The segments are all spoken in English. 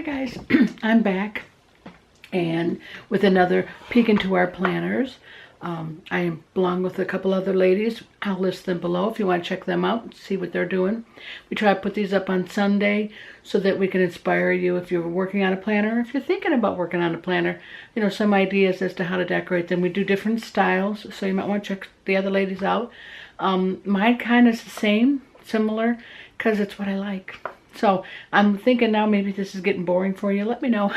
Hi guys, I'm back and with another peek into our planners. I belong with a couple other ladies. I'll list them below if you want to check them out and see what they're doing. We try to put these up on Sunday so that we can inspire you if you're working on a planner. If you're thinking about working on a planner, you know, some ideas as to how to decorate them. We do different styles, so you might want to check the other ladies out. Mine kind of is the same, similar, because it's what I like. So I'm thinking now maybe this is getting boring for you. Let me know.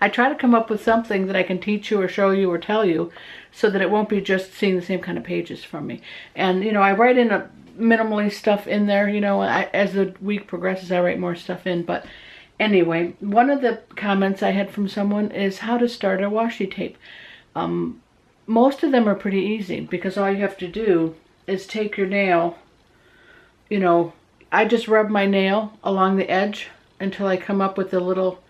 I try to come up with something that I can teach you or show you or tell you so that it won't be just seeing the same kind of pages from me. And, you know, I write in a minimally stuff in there, you know, as the week progresses, I write more stuff in. But anyway, one of the comments I had from someone is how to start a washi tape. Most of them are pretty easy because all you have to do is take your nail, you know, I just rub my nail along the edge until I come up with a little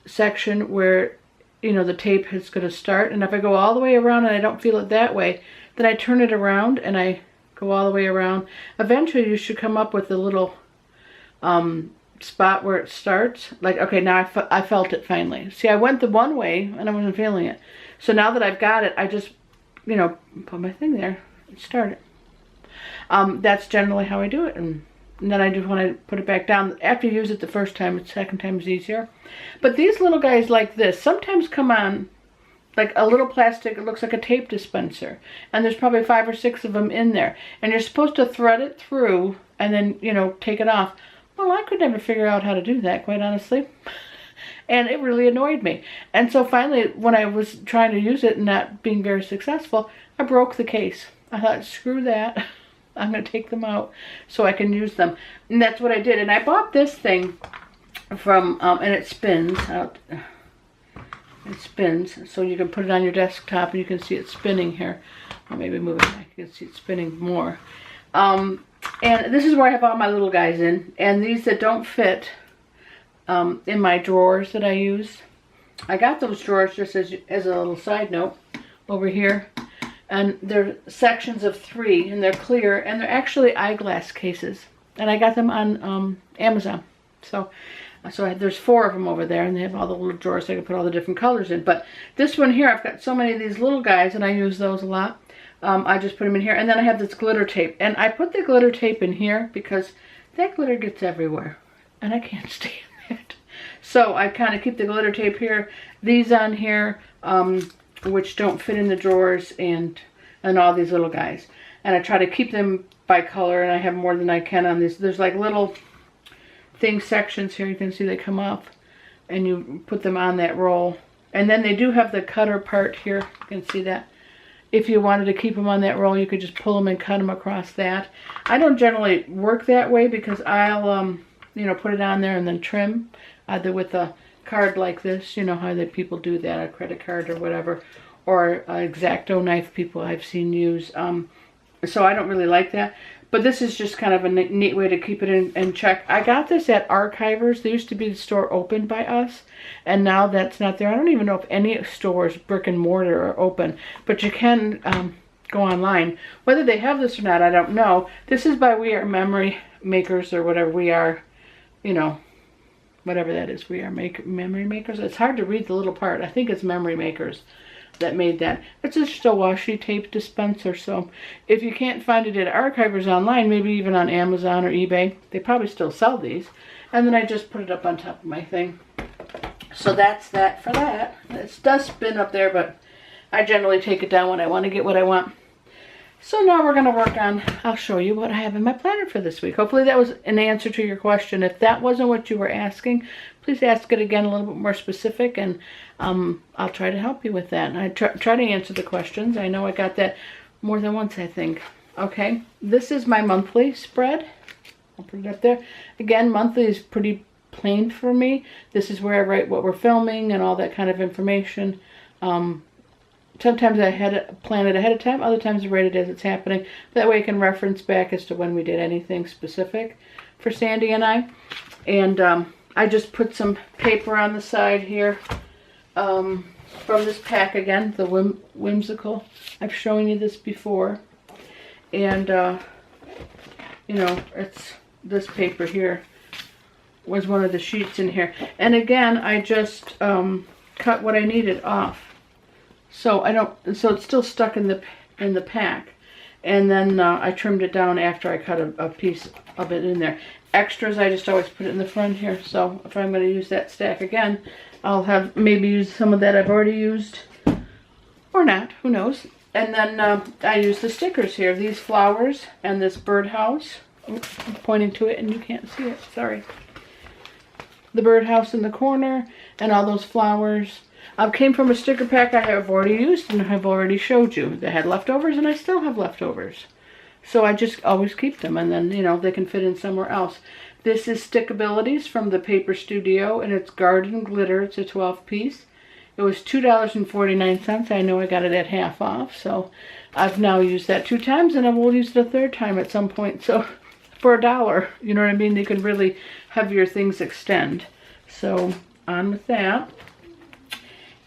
section where, you know, the tape is going to start. And if I go all the way around and I don't feel it that way, then I turn it around and I go all the way around. Eventually you should come up with a little spot where it starts. Like, okay, now I felt it finally. See, I went the one way and I wasn't feeling it. So now that I've got it, I just, you know, put my thing there and start it. That's generally how I do it. And then I just want to put it back down. After you use it the first time, the second time is easier. But these little guys like this sometimes come on like a little plastic, it looks like a tape dispenser. And there's probably 5 or 6 of them in there. And you're supposed to thread it through and then, you know, take it off. Well, I could never figure out how to do that, quite honestly. And it really annoyed me. And so finally, when I was trying to use it and not being very successful, I broke the case. I thought, screw that. I'm going to take them out so I can use them. And that's what I did. And I bought this thing from, and it spins out. It spins, so you can put it on your desktop and you can see it spinning here. Or maybe move it back, you can see it spinning more. And this is where I have all my little guys in. And these that don't fit in my drawers that I use. I got those drawers just as a little side note over here. And they're sections of 3 and they're clear and they're actually eyeglass cases. And I got them on Amazon. So there's 4 of them over there and they have all the little drawers so I can put all the different colors in. But this one here, I've got so many of these little guys and I use those a lot. I just put them in here. And then I have this glitter tape. And I put the glitter tape in here because that glitter gets everywhere. And I can't stand it. So I kind of keep the glitter tape here. These on here. Which don't fit in the drawers and all these little guys. And I try to keep them by color and I have more than I can on these. There's like little sections here. You can see they come up and you put them on that roll. And then they do have the cutter part here. You can see that. If you wanted to keep them on that roll, you could just pull them and cut them across that. I don't generally work that way because I'll, you know, put it on there and then trim either with a card like this, you know how the people do that, a credit card or whatever, or an X-Acto knife people I've seen use. So I don't really like that, but this is just kind of a neat way to keep it in check. I got this at Archivers. There used to be the store opened by us, and now that's not there. I don't even know if any stores, brick and mortar, are open, but you can go online. Whether they have this or not, I don't know. This is by We Are Memory Makers or whatever we are, you know, whatever that is. We Are Memory Makers. It's hard to read the little part. I think it's Memory Makers that made that. It's just a washi tape dispenser. So if you can't find it at Archivers online, maybe even on Amazon or eBay, they probably still sell these. And then I just put it up on top of my thing. So that's that for that. It does spin up there, but I generally take it down when I want to get what I want. So now we're going to work on, I'll show you what I have in my planner for this week. Hopefully that was an answer to your question. If that wasn't what you were asking, please ask it again a little bit more specific, and I'll try to help you with that. And I try to answer the questions. I know I got that more than once, I think. Okay, this is my monthly spread. I'll put it up there. Again, monthly is pretty plain for me. This is where I write what we're filming and all that kind of information. Sometimes I plan it ahead of time, other times I write it as it's happening. That way I can reference back as to when we did anything specific for Sandy and I. And I just put some paper on the side here from this pack again, the Whimsical. I've shown you this before. And, you know, it's this paper here. was one of the sheets in here. And again, I just cut what I needed off. So so it's still stuck in the pack. And then I trimmed it down after I cut a piece of it in there. Extras, I just always put it in the front here. So if I'm going to use that stack again, I'll have maybe use some of that I've already used. Or not, who knows. And then I use the stickers here. These flowers and this birdhouse. I'm pointing to it and you can't see it, sorry. The birdhouse in the corner and all those flowers. Came from a sticker pack I have already used and have already showed you. They had leftovers and I still have leftovers. So I just always keep them and then, you know, they can fit in somewhere else. This is Stickabilities from the Paper Studio and it's Garden Glitter. It's a 12 piece. It was $2.49. I know I got it at half off. So I've now used that 2 times and I will use it a 3rd time at some point. So for $1, you know what I mean? You can really have your things extend. So on with that.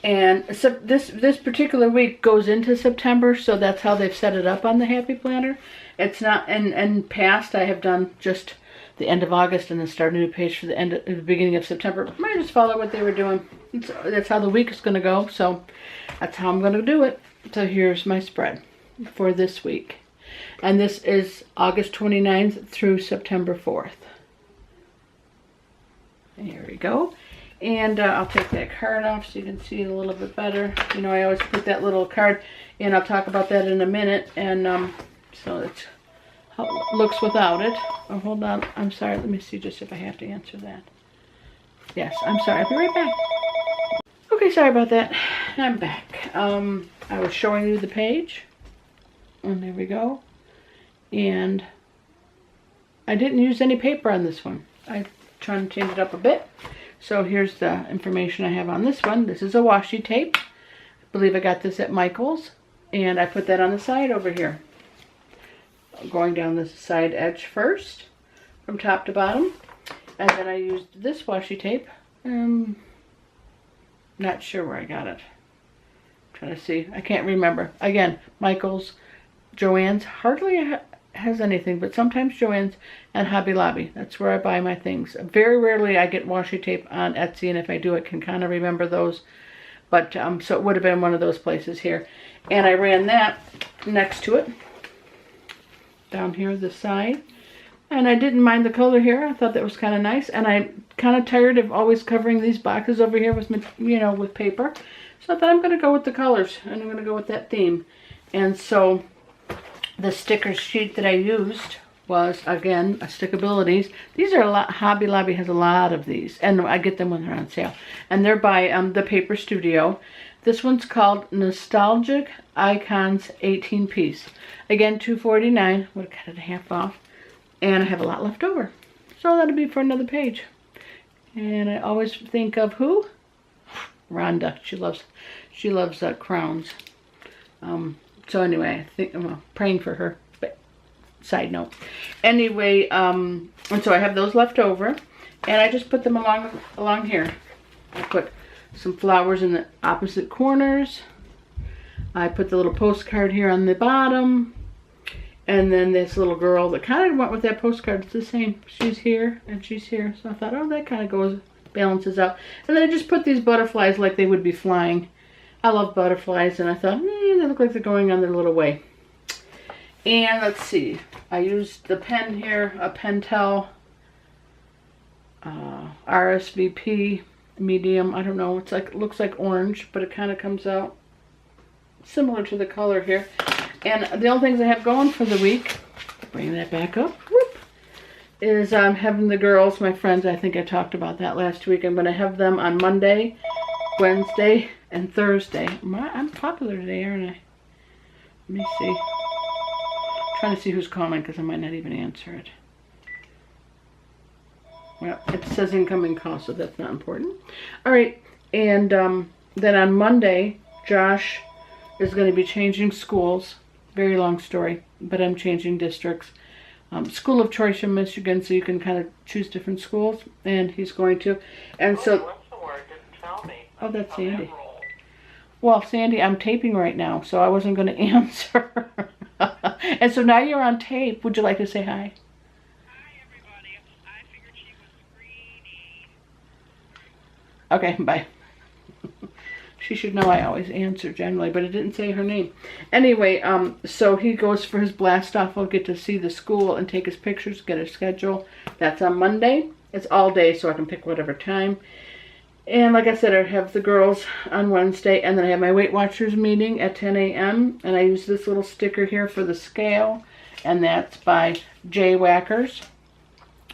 And so this particular week goes into September, so that's how they've set it up on the Happy Planner. It's not, and past I have done just the end of August and then start a new page for the beginning of September. I might just follow what they were doing. That's how the week is going to go, so that's how I'm going to do it. So here's my spread for this week. And this is August 29th through September 4th. Here we go. And I'll take that card off so you can see it a little bit better. You know, I always put that little card in. I'll talk about that in a minute. And so it's how it looks without it. Oh, hold on. I'm sorry. Let me see just if I have to answer that. Yes, I'm sorry. I'll be right back. Okay, sorry about that. I'm back. I was showing you the page. And there we go. And I didn't use any paper on this one. I'm trying to change it up a bit. So here's the information I have on this one. This is a washi tape. I believe I got this at Michael's. And I put that on the side over here. Going down the side edge first, from top to bottom. And then I used this washi tape. Not sure where I got it. I'm trying to see. I can't remember. Again, Michael's, Joann's. Hardly has anything, but sometimes Joann's and Hobby Lobby. That's where I buy my things. Very rarely I get washi tape on Etsy, and if I do, I can kind of remember those. But so it would have been one of those places here. And I ran that next to it, down here this side. And I didn't mind the color here. I thought that was kind of nice. And I'm kind of tired of always covering these boxes over here with, you know, with paper. So I thought I'm going to go with the colors, and I'm going to go with that theme. And so the sticker sheet that I used was, again, a Stickabilities. These are a lot. Hobby Lobby has a lot of these, and I get them when they're on sale. And they're by the Paper Studio. This one's called Nostalgic Icons 18 piece. Again, $2.49. Would have cut it half off. And I have a lot left over. So that'll be for another page. And I always think of who? Rhonda. She loves crowns. So anyway, I think I'm praying for her. But side note. Anyway, and so I have those left over, and I just put them along here. I put some flowers in the opposite corners. I put the little postcard here on the bottom, and then this little girl that kind of went with that postcard. It's the same. She's here and she's here. So I thought, oh, that kind of balances out. And then I just put these butterflies like they would be flying. I love butterflies, and I thought, they look like they're going on their little way. And let's see, I used the pen here, a Pentel RSVP medium. I don't know, it looks like orange, but it kind of comes out similar to the color here. And the only things I have going for the week, bring that back up, whoop, is I'm having the girls, my friends, I think I talked about that last week. I'm going to have them on Monday, Wednesday, and Thursday. I'm popular today, aren't I? Let me see. I'm trying to see who's calling because I might not even answer it. Well, it says incoming call, so that's not important. All right, and then on Monday, Josh is going to be changing schools. Very long story, but I'm changing districts. School of choice in Michigan, so you can kind of choose different schools, and he's going to. And so, what's the word? Didn't tell me. Oh, that's Sandy. Well, Sandy, I'm taping right now, so I wasn't going to answer. And so now you're on tape. Would you like to say hi? Hi, everybody. I figured she was screening. Okay, bye. She should know I always answer generally, but it didn't say her name. Anyway, so he goes for his blast off. We'll get to see the school and take his pictures, get his schedule. That's on Monday. It's all day, so I can pick whatever time. And like I said, I have the girls on Wednesday, and then I have my Weight Watchers meeting at 10 a.m. And I use this little sticker here for the scale, and that's by Jay Wackers.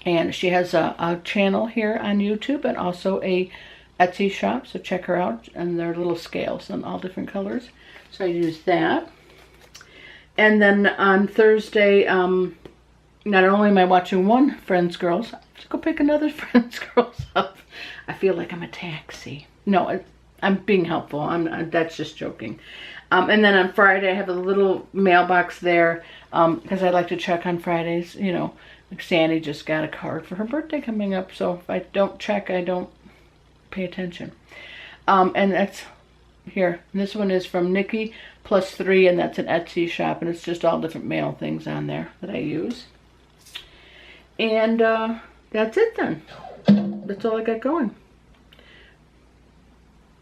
And she has a channel here on YouTube and also a Etsy shop, so check her out. And they're little scales in all different colors. So I use that. And then on Thursday, not only am I watching one Friends Girls, let's go pick another Friends Girls up. I feel like I'm a taxi. No, I'm being helpful. That's just joking. And then on Friday, I have a little mailbox there because I like to check on Fridays. You know, like Sandy just got a card for her birthday coming up, so if I don't check, I don't pay attention. And that's here. And this one is from Nikki +3, and that's an Etsy shop, and it's just all different mail things on there that I use. And that's it then. That's all I got going.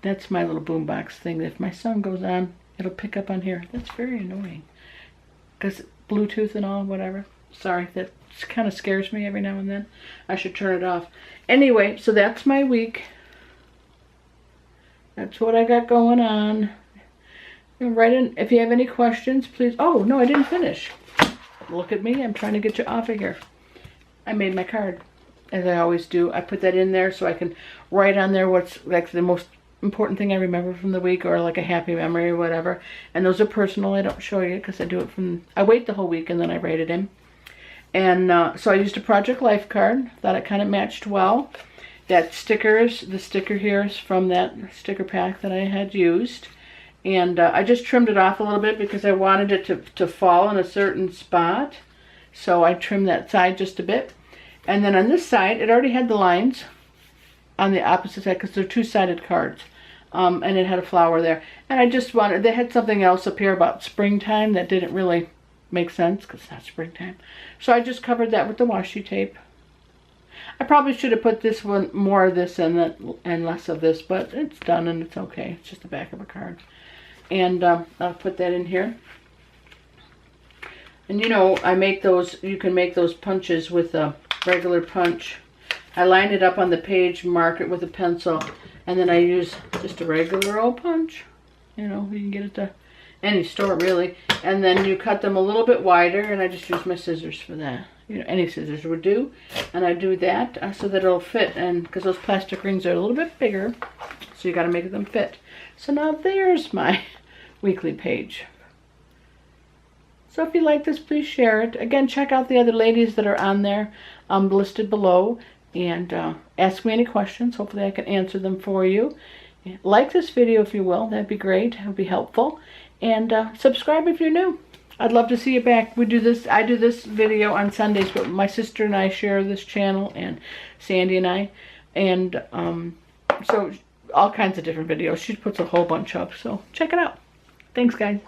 That's my little boombox thing. If my son goes on, it'll pick up on here. That's very annoying. Because Bluetooth and all, whatever. Sorry, that kind of scares me every now and then. I should turn it off. Anyway, so that's my week. That's what I got going on. Write in, if you have any questions, please. Oh, no, I didn't finish. Look at me. I'm trying to get you off of here. I made my card, as I always do. I put that in there so I can write on there what's like the most important thing I remember from the week, or like a happy memory or whatever. And those are personal. I don't show you because I do it from, I wait the whole week and then I write it in. And so I used a Project Life card. Thought it kind of matched well. That stickers, the sticker here is from that sticker pack that I had used. And I just trimmed it off a little bit because I wanted it to fall in a certain spot. So I trimmed that side just a bit. And then on this side, it already had the lines on the opposite side because they're two-sided cards. And it had a flower there. And I just wanted, they had something else up here about springtime that didn't really make sense because it's not springtime. So I just covered that with the washi tape. I probably should have put this one, more of this and less of this, but it's done and it's okay. It's just the back of a card. And I'll put that in here. And you know, I make those, you can make those punches with a regular punch. I line it up on the page, mark it with a pencil, and then I use just a regular old punch. You know, you can get it to any store really. And then you cut them a little bit wider, and I just use my scissors for that. You know, any scissors would do. And I do that so that it'll fit, and because those plastic rings are a little bit bigger, so you got to make them fit. So now there's my weekly page. So if you like this, please share it. Again, check out the other ladies that are on there listed below, and ask me any questions. Hopefully I can answer them for you. Like this video if you will. That'd be great. It would be helpful. And subscribe if you're new. I'd love to see you back. I do this video on Sundays, but my sister and I share this channel, and Sandy and I. And so all kinds of different videos. She puts a whole bunch up, so check it out. Thanks, guys.